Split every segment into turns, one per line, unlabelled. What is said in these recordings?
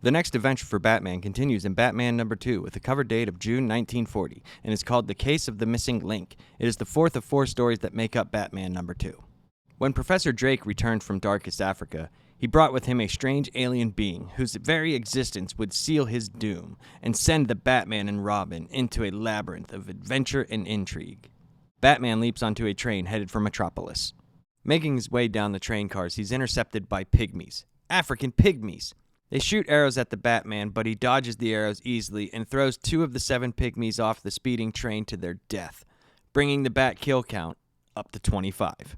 The next adventure for Batman continues in Batman number 2 with a cover date of June 1940 and is called The Case of the Missing Link. It is the fourth of 4 stories that make up Batman number 2. When Professor Drake returned from darkest Africa, he brought with him a strange alien being whose very existence would seal his doom and send the Batman and Robin into a labyrinth of adventure and intrigue. Batman leaps onto a train headed for Metropolis. Making his way down the train cars, he's intercepted by pygmies. African pygmies! They shoot arrows at the Batman, but he dodges the arrows easily and throws 2 of the 7 pygmies off the speeding train to their death, bringing the Bat kill count up to 25.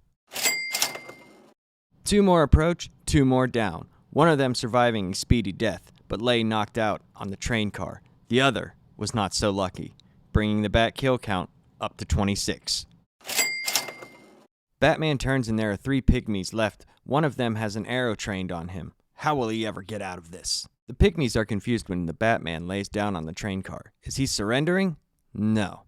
2 more approach, 2 more down. One of them surviving a speedy death, but lay knocked out on the train car. The other was not so lucky, bringing the Bat kill count up to 26. Batman turns and there are 3 pygmies left. One of them has an arrow trained on him. How will he ever get out of this? The pygmies are confused when the Batman lays down on the train car. Is he surrendering? No.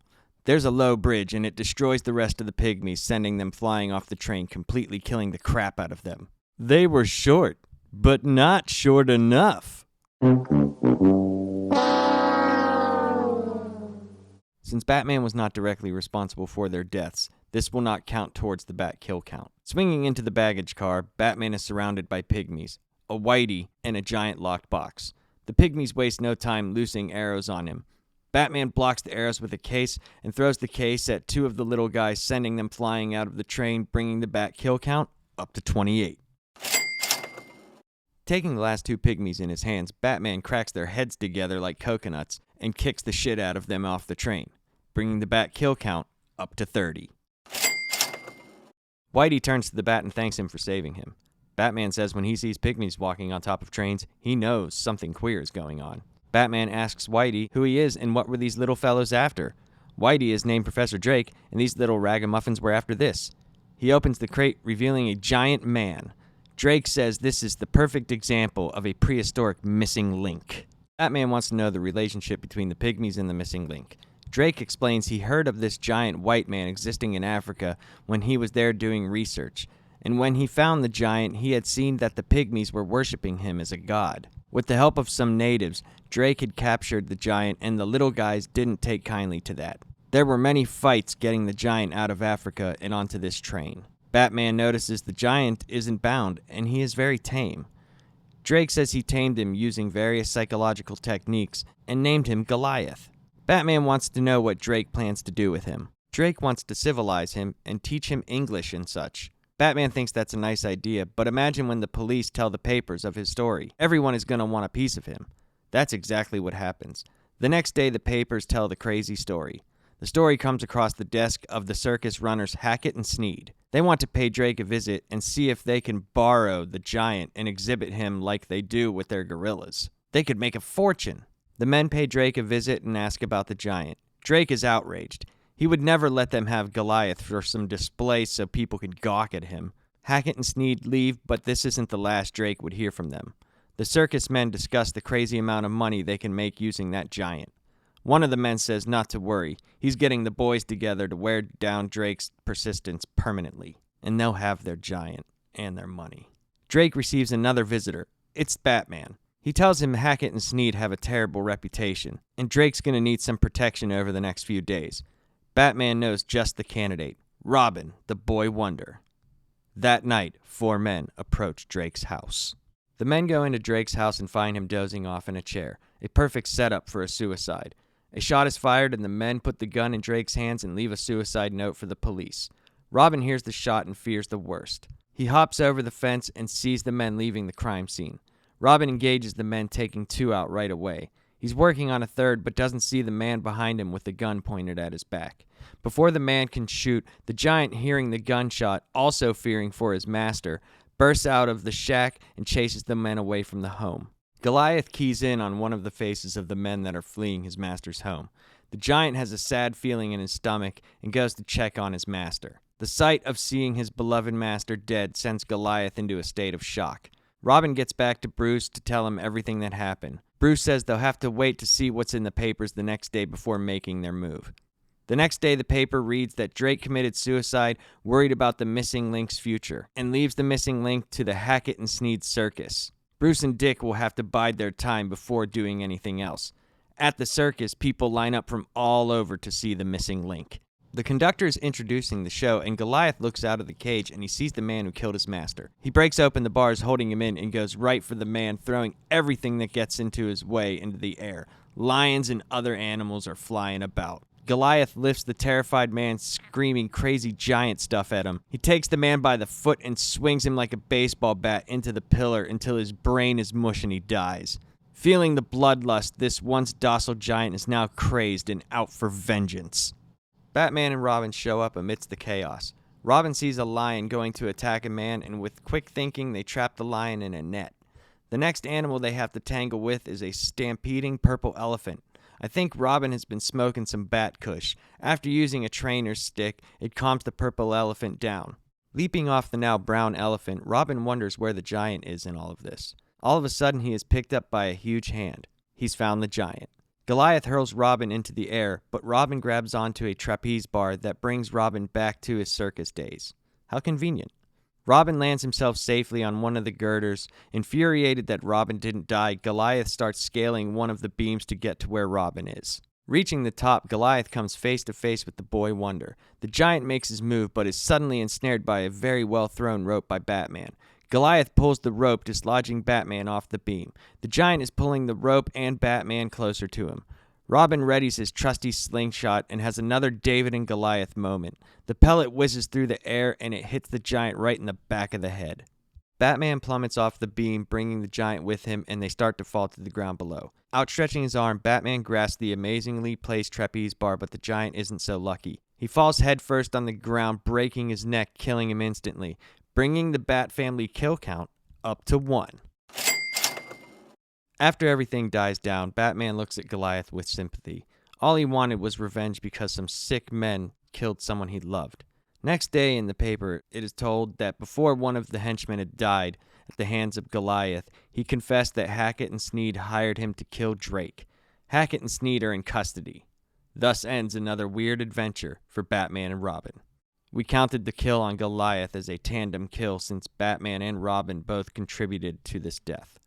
There's a low bridge and it destroys the rest of the pygmies, sending them flying off the train, completely killing the crap out of them. They were short, but not short enough. Since Batman was not directly responsible for their deaths, this will not count towards the Bat kill count. Swinging into the baggage car, Batman is surrounded by pygmies, a whitey, and a giant locked box. The pygmies waste no time loosing arrows on him. Batman blocks the arrows with a case and throws the case at 2 of the little guys, sending them flying out of the train, bringing the Bat kill count up to 28. Taking the last 2 pygmies in his hands, Batman cracks their heads together like coconuts and kicks the shit out of them off the train, bringing the Bat kill count up to 30. Whitey turns to the Bat and thanks him for saving him. Batman says when he sees pygmies walking on top of trains, he knows something queer is going on. Batman asks Whitey who he is and what were these little fellows after. Whitey is named Professor Drake, and these little ragamuffins were after this. He opens the crate, revealing a giant man. Drake says this is the perfect example of a prehistoric missing link. Batman wants to know the relationship between the pygmies and the missing link. Drake explains he heard of this giant white man existing in Africa when he was there doing research. And when he found the giant, he had seen that the pygmies were worshipping him as a god. With the help of some natives, Drake had captured the giant, and the little guys didn't take kindly to that. There were many fights getting the giant out of Africa and onto this train. Batman notices the giant isn't bound, and he is very tame. Drake says he tamed him using various psychological techniques and named him Goliath. Batman wants to know what Drake plans to do with him. Drake wants to civilize him and teach him English and such. Batman thinks that's a nice idea, but imagine when the police tell the papers of his story. Everyone is going to want a piece of him. That's exactly what happens. The next day, the papers tell the crazy story. The story comes across the desk of the circus runners Hackett and Sneed. They want to pay Drake a visit and see if they can borrow the giant and exhibit him like they do with their gorillas. They could make a fortune. The men pay Drake a visit and ask about the giant. Drake is outraged. He would never let them have Goliath for some display so people could gawk at him. Hackett and Sneed leave, but this isn't the last Drake would hear from them. The circus men discuss the crazy amount of money they can make using that giant. One of the men says not to worry. He's getting the boys together to wear down Drake's persistence permanently, and they'll have their giant and their money. Drake receives another visitor. It's Batman. He tells him Hackett and Sneed have a terrible reputation, and Drake's going to need some protection over the next few days. Batman knows just the candidate, Robin, the boy wonder. That night, 4 men approach Drake's house. The men go into Drake's house and find him dozing off in a chair, a perfect setup for a suicide. A shot is fired and the men put the gun in Drake's hands and leave a suicide note for the police. Robin hears the shot and fears the worst. He hops over the fence and sees the men leaving the crime scene. Robin engages the men, taking 2 out right away. He's working on a third, but doesn't see the man behind him with the gun pointed at his back. Before the man can shoot, the giant, hearing the gunshot, also fearing for his master, bursts out of the shack and chases the men away from the home. Goliath keys in on one of the faces of the men that are fleeing his master's home. The giant has a sad feeling in his stomach and goes to check on his master. The sight of seeing his beloved master dead sends Goliath into a state of shock. Robin gets back to Bruce to tell him everything that happened. Bruce says they'll have to wait to see what's in the papers the next day before making their move. The next day, the paper reads that Drake committed suicide, worried about the missing link's future, and leaves the missing link to the Hackett and Sneed circus. Bruce and Dick will have to bide their time before doing anything else. At the circus, people line up from all over to see the missing link. The conductor is introducing the show, and Goliath looks out of the cage and he sees the man who killed his master. He breaks open the bars holding him in and goes right for the man, throwing everything that gets into his way into the air. Lions and other animals are flying about. Goliath lifts the terrified man, screaming crazy giant stuff at him. He takes the man by the foot and swings him like a baseball bat into the pillar until his brain is mush and he dies. Feeling the bloodlust, this once docile giant is now crazed and out for vengeance. Batman and Robin show up amidst the chaos. Robin sees a lion going to attack a man, and with quick thinking, they trap the lion in a net. The next animal they have to tangle with is a stampeding purple elephant. I think Robin has been smoking some bat kush. After using a trainer's stick, it calms the purple elephant down. Leaping off the now brown elephant, Robin wonders where the giant is in all of this. All of a sudden, he is picked up by a huge hand. He's found the giant. Goliath hurls Robin into the air, but Robin grabs onto a trapeze bar that brings Robin back to his circus days. How convenient. Robin lands himself safely on one of the girders. Infuriated that Robin didn't die, Goliath starts scaling one of the beams to get to where Robin is. Reaching the top, Goliath comes face to face with the boy Wonder. The giant makes his move, but is suddenly ensnared by a very well-thrown rope by Batman. Goliath pulls the rope, dislodging Batman off the beam. The giant is pulling the rope and Batman closer to him. Robin readies his trusty slingshot and has another David and Goliath moment. The pellet whizzes through the air and it hits the giant right in the back of the head. Batman plummets off the beam, bringing the giant with him, and they start to fall to the ground below. Outstretching his arm, Batman grasps the amazingly placed trapeze bar, but the giant isn't so lucky. He falls headfirst on the ground, breaking his neck, killing him instantly, bringing the Bat family kill count up to 1. After everything dies down, Batman looks at Goliath with sympathy. All he wanted was revenge because some sick men killed someone he loved. Next day in the paper, it is told that before one of the henchmen had died at the hands of Goliath, he confessed that Hackett and Sneed hired him to kill Drake. Hackett and Sneed are in custody. Thus ends another weird adventure for Batman and Robin. We counted the kill on Goliath as a tandem kill since Batman and Robin both contributed to this death.